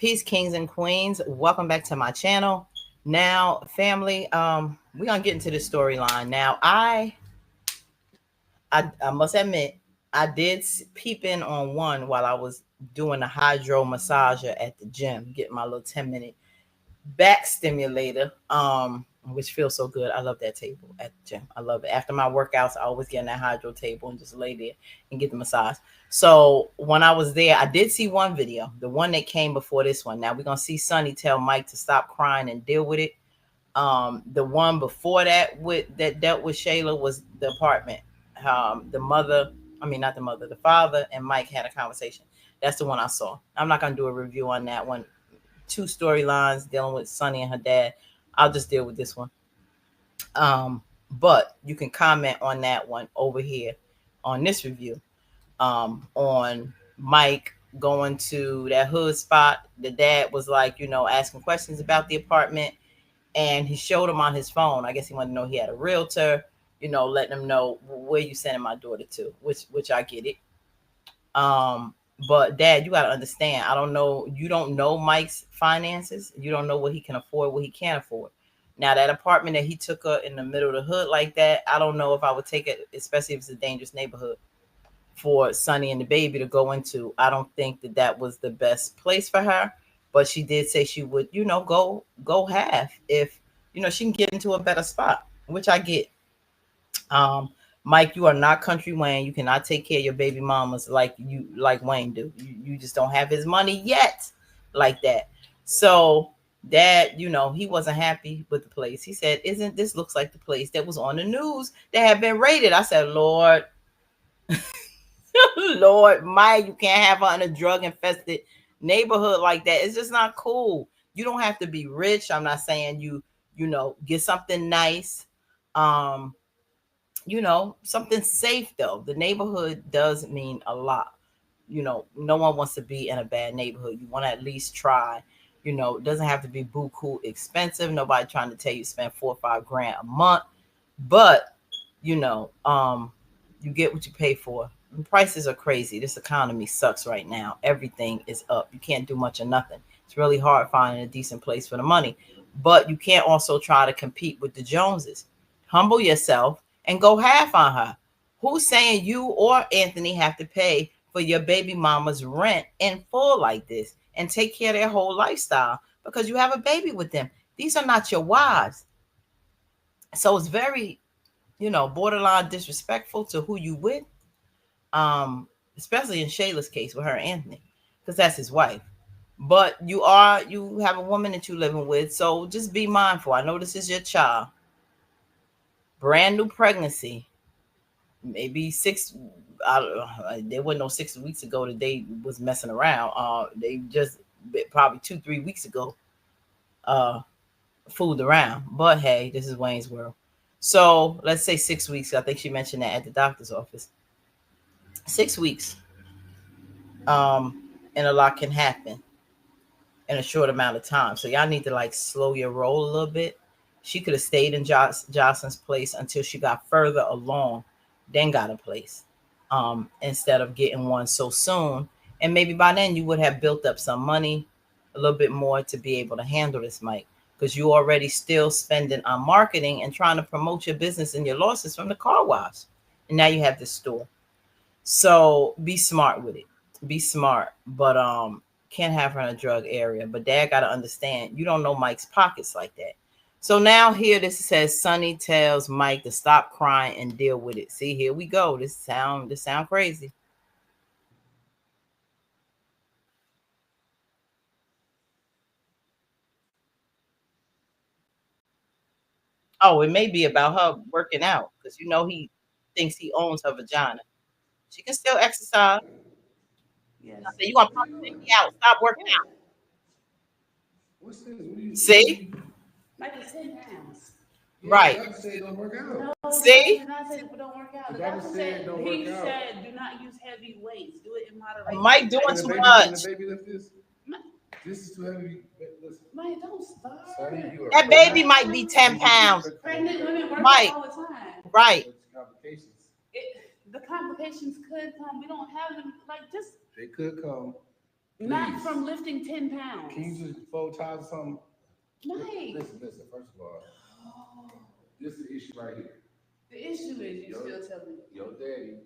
Peace, kings and queens. Welcome back to my channel. Now, family, we're gonna get into the storyline. Now, I must admit, I did peep in on one while I was doing a hydro massager at the gym, getting my little 10-minute back stimulator, which feels so good. I love that table at the gym. I love it. After my workouts, I always get in that hydro table and just lay there and get the massage. So when I was there, I did see one video, the one that came before this one. Now we're gonna see Sonny tell Mike to stop crying and deal with it. The one before that that dealt with Shayla was the apartment. The mother, I mean not the mother, the father and Mike had a conversation. That's the one I saw. I'm not gonna do a review on that one. Two storylines dealing with Sonny and her dad. I'll just deal with this one. But you can comment on that one over here on this review. On Mike going to that hood spot. The dad was like, asking questions about the apartment, and he showed him on his phone. I guess he wanted to know he had a realtor, letting him know where you sending my daughter to, which I get it. But dad, you got to understand, I don't know, you don't know Mike's finances. You don't know what he can afford, what he can't afford. Now that apartment that he took her in the middle of the hood like that, I don't know if I would take it, especially if it's a dangerous neighborhood for Sonny and the baby to go into. I don't think that was the best place for her, but she did say she would, go half if, she can get into a better spot, which I get. Mike, you are not Country Wayne. You cannot take care of your baby mamas like Wayne do. You just don't have his money yet like that. So dad, he wasn't happy with the place. He said, "Isn't this looks like the place that was on the news that had been raided?" I said, Lord, Lord, Mike, you can't have her in a drug infested neighborhood like that. It's just not cool. You don't have to be rich. I'm not saying get something nice. Um, something safe though. The neighborhood does mean a lot. No one wants to be in a bad neighborhood. You want to at least try. It doesn't have to be buku expensive. Nobody trying to tell you spend 4 or 5 grand a month, but you know, um, you get what you pay for. The prices are crazy. This economy sucks right now. Everything is up. You can't do much of nothing. It's really hard finding a decent place for the money, but you can't also try to compete with the Joneses. Humble yourself and go half on her. Who's saying you or Anthony have to pay for your baby mama's rent in full like this and take care of their whole lifestyle because you have a baby with them? These are not your wives. So it's very, borderline disrespectful to who you with, especially in Shayla's case with her and Anthony, because that's his wife. But you have a woman that you living with, so just be mindful. I know this is your child, brand new pregnancy, maybe six. I don't know, there wasn't no 6 weeks ago that they was messing around. They just probably 2 3 weeks ago uh fooled around. But hey, this is Wayne's World. So let's say 6 weeks. I think she mentioned that at the doctor's office. 6 weeks, and a lot can happen in a short amount of time. So y'all need to like slow your roll a little bit. She could have stayed in Jocelyn's place until she got further along, then got a place, instead of getting one so soon. And maybe by then you would have built up some money, a little bit more to be able to handle this, Mike, because you already still spending on marketing and trying to promote your business and your losses from the car wash. And now you have this store. So be smart with it. Be smart. But can't have her in a drug area. But dad gotta understand, you don't know Mike's pockets like that. So now here this says Sonny tells Mike to stop crying and deal with it. See, here we go. This sound crazy. Oh, it may be about her working out because he thinks he owns her vagina. She can still exercise. I Yes. said, you gonna pump the baby out. Stop working Yeah. out. See? Mike is 10 pounds. Right. No, the doctor See? did not say people don't work out. The doctor said he said do not use heavy weights. Do it in moderation. Mike doing Mike, too much. Mike, don't start. That baby might be 10 pounds. Pregnant women work out Mike, all the time. right. The complications could come. We don't have them. Like, just Not from lifting 10 pounds. Can you just fold ties or something? Mike. Listen. First of all, this is the issue right here. The issue is you still telling me. Your daddy.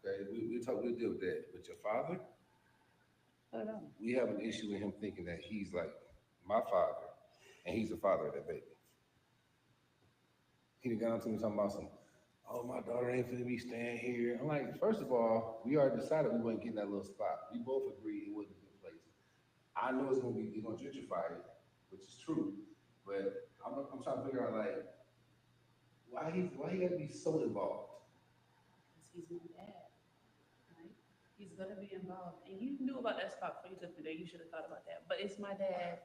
Okay, we'll deal with that. But your father, we have an issue with him thinking that he's like my father, and he's the father of that baby. He done got on to me talking about some. Oh, my daughter ain't finna be staying here. I'm like, first of all, we already decided we wasn't getting that little spot. We both agreed it wasn't a good place. I know it's gonna gentrify it, which is true, but I'm trying to figure out like why he gotta be so involved. Because he's my dad, right? He's gonna be involved, and you knew about that spot before you took me there. You should have thought about that. But it's my dad,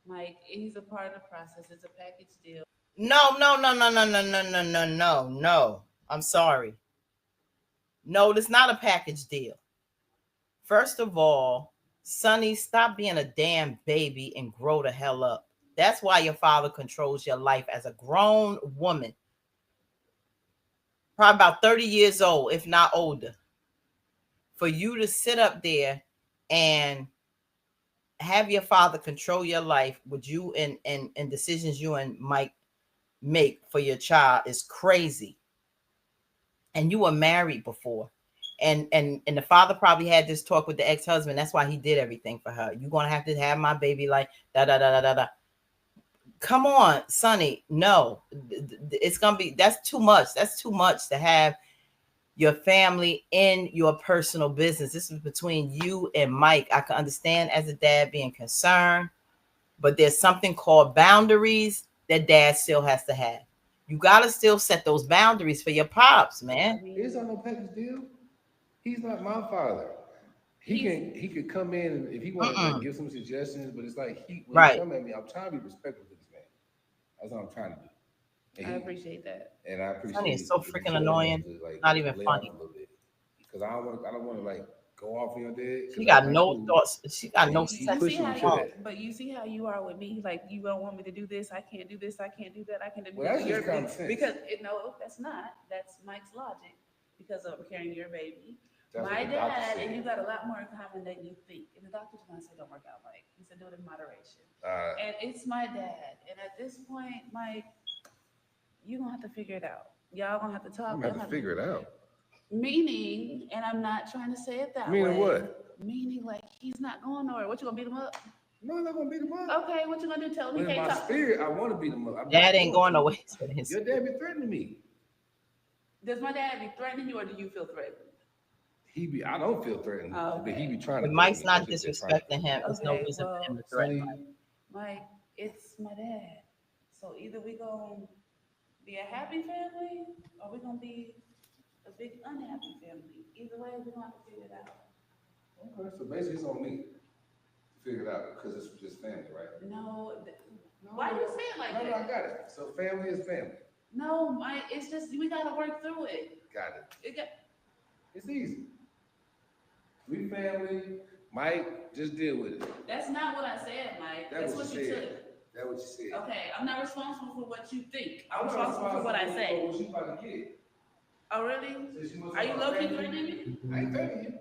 Mike. He's a part of the process. It's a package deal. No. I'm sorry. No, it's not a package deal. First of all, Sonny, stop being a damn baby and grow the hell up. That's why your father controls your life as a grown woman. Probably about 30 years old, if not older. For you to sit up there and have your father control your life with you and decisions you and Mike make for your child is crazy. And you were married before. And the father probably had this talk with the ex-husband. That's why he did everything for her. You're gonna have to have my baby like da da da da da da. Come on, Sonny. No, it's gonna be that's too much. That's too much to have your family in your personal business. This is between you and Mike. I can understand as a dad being concerned, but there's something called boundaries that dad still has to have. You gotta still set those boundaries for your pops, man. It's not no package deal. He's not my father. He could come in and if he want to like, give some suggestions, but it's like when he come at me, I'm trying to be respectful to this man. That's what I'm trying to do. I appreciate that. And I appreciate Sonny is so freaking annoying. To, like, not even funny. Because I don't want to like go off on your dad. She got no thoughts. She got no sense. But you see how you are with me. Like you don't want me to do this. I can't do this. I can't do that. I can't do well, that's just common sense. Because no, that's not. That's Mike's logic. Because I'm carrying your baby. That's my dad and you got a lot more in common than you think. And the doctor's gonna say don't work out, Mike. He said do it in moderation. And it's my dad. And at this point, Mike, you're gonna have to figure it out. Y'all gonna have to talk. I'm gonna have to figure it out. Meaning, and I'm not trying to say it that way. Meaning what? Meaning like he's not going nowhere. What you gonna beat him up? No, I'm not gonna beat him up. Okay, what you gonna do? Tell him he can't my talk. Spirit, I want to beat him up. Dad ain't going nowhere. Your dad be threatening me. Does my dad be threatening you, or do you feel threatened? I don't feel threatened, but he be trying to. Mike's not disrespecting him. There's no reason for him to threaten. Mike, it's my dad. So either we gonna be a happy family, or we gonna be a big unhappy family. Either way, we're gonna have to figure it out. Okay, so basically it's on me to figure it out because it's just family, right? No. Why do you say it like that? No, I got it. So family is family. No, Mike, it's just we gotta work through it. Got it. It's easy. We family. Mike, just deal with it. That's not what I said, Mike. That's what you took. That's what you said. Okay, I'm not responsible for what you think. I'm responsible for what I say. What you about to get? Oh, really? Are you low-key threatening me? I ain't threatening you.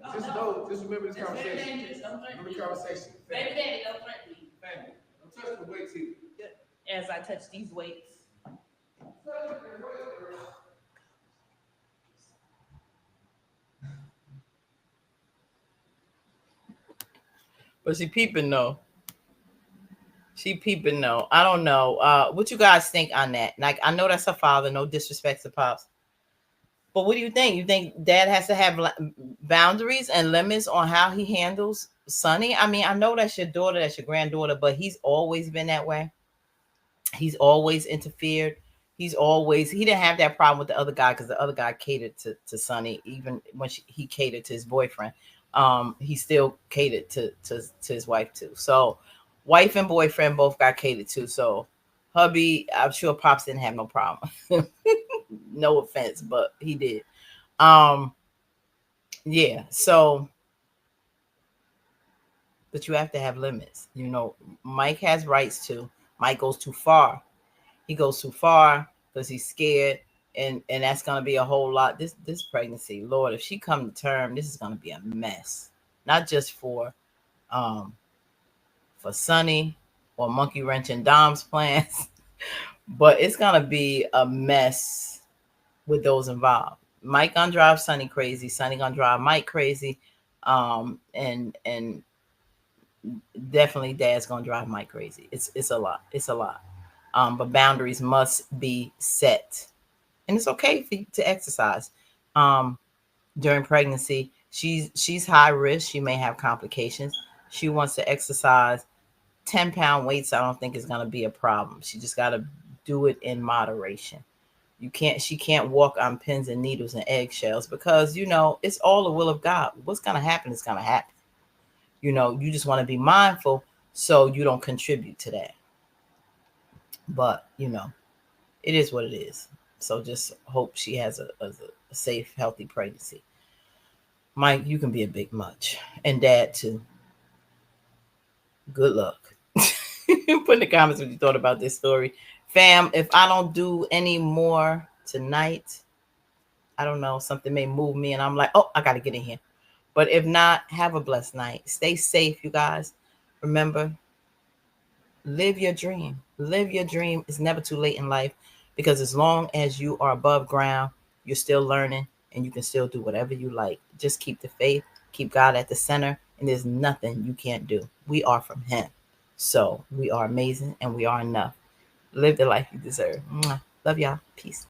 Just remember this conversation. Very dangerous. Don't threaten me. Remember the conversation. Baby daddy, don't threaten me. Family. Don't touch the weights here. As I touch these weights. But she peeping though. I don't know. What you guys think on that? Like, I know that's her father. No disrespect to pops. But what do you think? You think dad has to have boundaries and limits on how he handles Sonny? I mean, I know that's your daughter, that's your granddaughter, but he's always been that way. He's always interfered. He didn't have that problem with the other guy because the other guy catered to Sonny. Even when he catered to his boyfriend, he still catered to his wife too. So wife and boyfriend both got catered to. So hubby, I'm sure pops didn't have no problem. No offense, but he did. Yeah. So, but you have to have limits. You know, Mike has rights too. Mike goes too far. He goes too far because he's scared, and that's gonna be a whole lot. This pregnancy, Lord, if she come to term, this is gonna be a mess. Not just for um, for Sunny or monkey wrench and Dom's plans. But it's gonna be a mess with those involved. Mike gonna drive Sunny crazy. Sunny gonna drive Mike crazy. And definitely Dad's gonna drive Mike crazy. It's a lot. It's a lot. But boundaries must be set, and it's okay for you to exercise. Um, during pregnancy, she's high risk. She may have complications. She wants to exercise. 10-pound weights, I don't think is gonna be a problem. She just gotta do it in moderation. She can't walk on pins and needles and eggshells because it's all the will of God. What's gonna happen is gonna happen. You just want to be mindful so you don't contribute to that. But it is what it is. So just hope she has a safe, healthy pregnancy. Mike, you can be a big much, and Dad too. Good luck. Put in the comments what you thought about this story, fam. If I don't do any more tonight, I don't know, something may move me, and I'm like, oh, I gotta get in here. But if not, have a blessed night. Stay safe, you guys. Remember, live your dream. Live your dream. It's never too late in life, because as long as you are above ground, you're still learning and you can still do whatever you like. Just keep the faith, keep God at the center, and there's nothing you can't do. We are from Him. So we are amazing and we are enough. Live the life you deserve. Mwah. Love y'all. Peace.